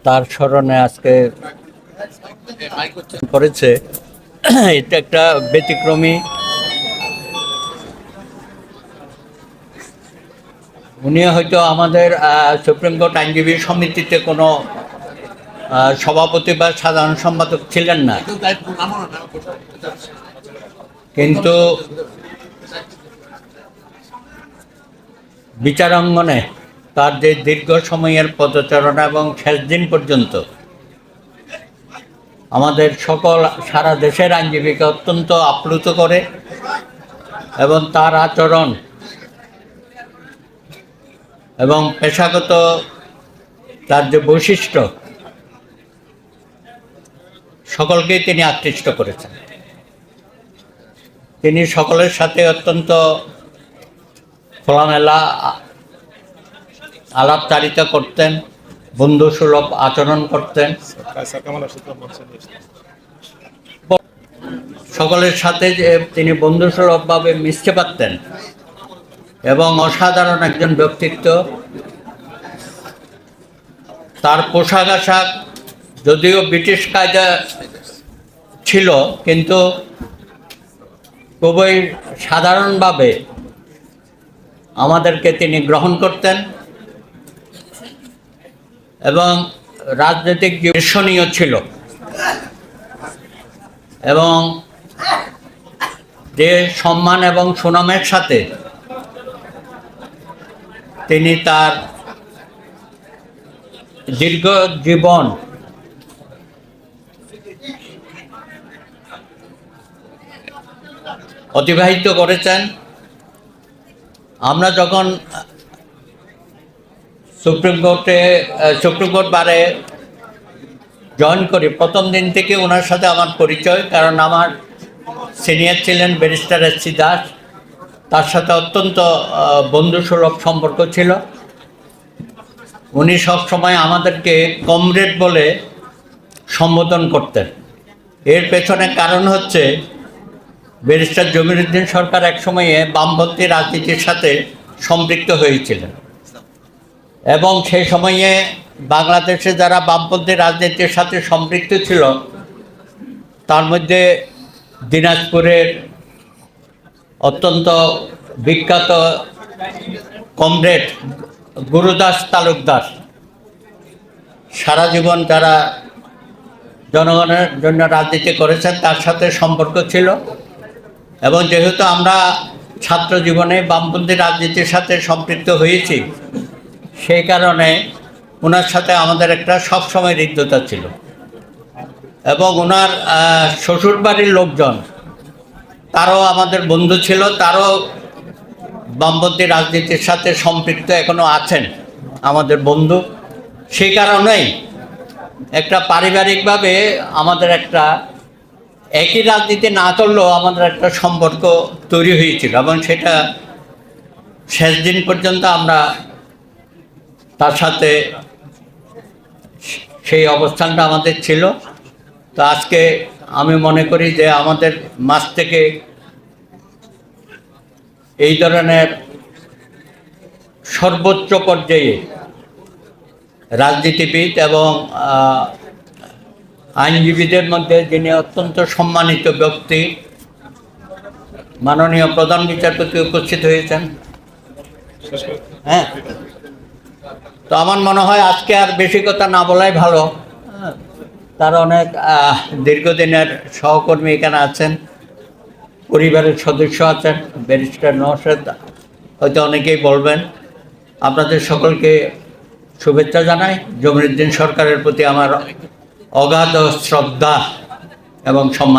তার স্মরণে আজকে করেছে। এটা একটা ব্যতিক্রমী। উনি হয়তো আমাদের সুপ্রিম কোর্ট আইনজীবী সমিতিতে কোনো সভাপতি বা সাধারণ সম্পাদক ছিলেন না, কিন্তু বিচারাঙ্গনে তার যে দীর্ঘ সময়ের পদচারণা এবং শেষ দিন পর্যন্ত আমাদের সারা দেশের আইনজীবীকে অত্যন্ত আপ্লুত করে এবং তার আচরণ এবং পেশাগত তার যে বৈশিষ্ট্য সকলকেই তিনি আকৃষ্ট করেছেন। তিনি সকলের সাথে অত্যন্ত খোলামেলা আলাপচারিতা করতেন, বন্ধুসুলভ আচরণ করতেন, সকলের সাথে যে তিনি বন্ধুসুলভভাবে মিশতে পারতেন এবং অসাধারণ একজন ব্যক্তিত্ব। তার পোশাক আশাক যদিও ব্রিটিশ কায়দা ছিল, কিন্তু খুবই সাধারণভাবে আমাদেরকে তিনি গ্রহণ করতেন এবং রাজনৈতিক দর্শনীয় ছিল এবং যে সম্মান এবং সুনামের সাথে তিনি তার দীর্ঘ জীবন অতিবাহিত করেছেন। আমরা যখন সুপ্রিম কোর্ট বারে জয়েন করি, প্রথম দিন থেকে ওনার সাথে আমার পরিচয়, কারণ আমার সিনিয়র ছিলেন ব্যারিস্টার এস.সি. দাস। তার সাথে অত্যন্ত বন্ধুসুলভ সম্পর্ক ছিল। উনি সবসময় আমাদেরকে কমরেড বলে সম্বোধন করতেন। এর পেছনে কারণ হচ্ছে ব্যারিস্টার জমিরুদ্দিন সরকার এক সময়ে বামপন্থী রাজনীতির সাথে সম্পৃক্ত হয়েছিলেন এবং সেই সময়ে বাংলাদেশে যারা বামপন্থী রাজনীতির সাথে সম্পৃক্ত ছিল তার মধ্যে দিনাজপুরের অত্যন্ত বিখ্যাত কমরেড গুরুদাস তালুকদার, সারা জীবন যারা জনগণের জন্য রাজনীতি করেছেন তার সাথে সম্পর্ক ছিল। এবং যেহেতু আমরা ছাত্র জীবনে বামপন্থী রাজনীতির সাথে সম্পৃক্ত হয়েছি, সেই কারণে ওনার সাথে আমাদের একটা সবসময় হৃদ্যতা ছিল। এবং ওনার শ্বশুরবাড়ির লোকজন তারও আমাদের বন্ধু ছিল, তারও বামপন্থী রাজনীতির সাথে সম্পৃক্ত এখনও আছেন আমাদের বন্ধু। সেই কারণেই একটা পারিবারিকভাবে আমাদের একটা একই রাজনীতি না করলেও আমাদের একটা সম্পর্ক তৈরি হয়েছিল এবং সেটা শেষ দিন পর্যন্ত আমরা তার সাথে সেই অবস্থানটা আমাদের ছিল। তো আজকে আমি মনে করি যে আমাদের মাঝ থেকে এই ধরনের সর্বোচ্চ পর্যায়ে রাজনীতিবিদ এবং আইনজীবীদের মধ্যে যিনি অত্যন্ত সম্মানিত ব্যক্তি, মাননীয় প্রধান বিচারপতি উপস্থিত হয়েছেন। হ্যাঁ, তো আমার মনে হয় আজকে আর বেশি কথা না বলাই ভালো। তার অনেক দীর্ঘদিনের সহকর্মী এখানে আছেন, পরিবারের সদস্য আছেন, ব্যারিস্টার নওশাদ হয়তো অনেকেই বলবেন। আপনাদের সকলকে শুভেচ্ছা জানাই। জমিরুদ্দিন সরকারের প্রতি আমার অগাধ শ্রদ্ধা এবং সম্মান।